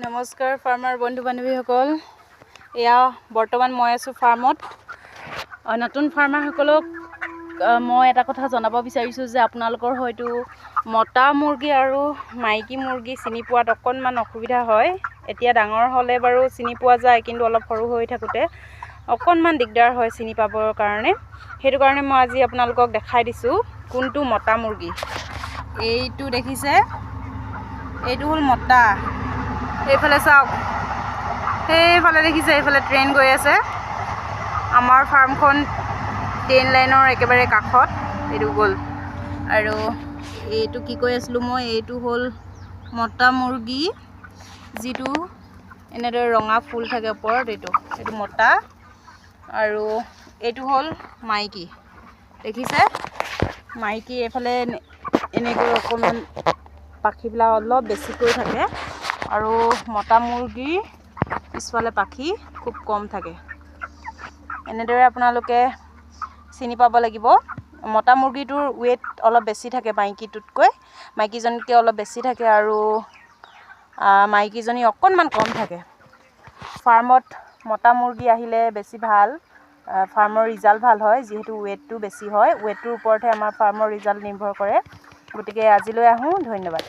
নমস্কাৰ ফাৰ্মাৰ বন্ধু বান্ধৱীসকল। এয়া বৰ্তমান মই আছোঁ ফাৰ্মত। নতুন ফাৰ্মাৰসকলক মই এটা কথা জনাব বিচাৰিছোঁ যে আপোনালোকৰ হয়তো মতা মুৰ্গী আৰু মাইকী মুৰ্গী চিনি পোৱাত অকণমান অসুবিধা হয়। এতিয়া ডাঙৰ হ'লে বাৰু চিনি পোৱা যায়, কিন্তু অলপ সৰু হৈ থাকোঁতে অকণমান দিগদাৰ হয় চিনি পাবৰ কাৰণে। সেইটো কাৰণে মই আজি আপোনালোকক দেখাই দিছোঁ কোনটো মতা মুৰ্গী। এইটো দেখিছে, এইটো হ'ল মতা। এইফালে চাওক, সেইফালে দেখিছে, এইফালে ট্ৰেইন গৈ আছে। আমাৰ ফাৰ্মখন ট্ৰেইন লাইনৰ একেবাৰে কাষত এইটো গ'ল। আৰু এইটো কি কৈ আছিলোঁ মই, এইটো হ'ল মতা মুৰ্গী, যিটো এনেদৰে ৰঙা ফুল থাকে ওপৰত, এইটো মতা। আৰু এইটো হ'ল মাইকী, দেখিছে মাইকী। এইফালে এনেকৈ অকণমান পাখিবিলাক অলপ বেছিকৈ থাকে, আৰু মতা মুৰ্গী পিছফালে পাখি খুব কম থাকে। এনেদৰে আপোনালোকে চিনি পাব লাগিব। মতা মুৰ্গীটোৰ ৱেইট অলপ বেছি থাকে মাইকীটোতকৈ, মাইকীজনীতকৈ অলপ বেছি থাকে, আৰু মাইকীজনী অকণমান কম থাকে। ফাৰ্মত মতা মুৰ্গী আহিলে বেছি ভাল, ফাৰ্মৰ ৰিজাল্ট ভাল হয়, যিহেতু ৱেইটটো বেছি হয়। ৱেইটটোৰ ওপৰতহে আমাৰ ফাৰ্মৰ ৰিজাল্ট নিৰ্ভৰ কৰে। গতিকে আজিলৈ আহোঁ, ধন্যবাদ।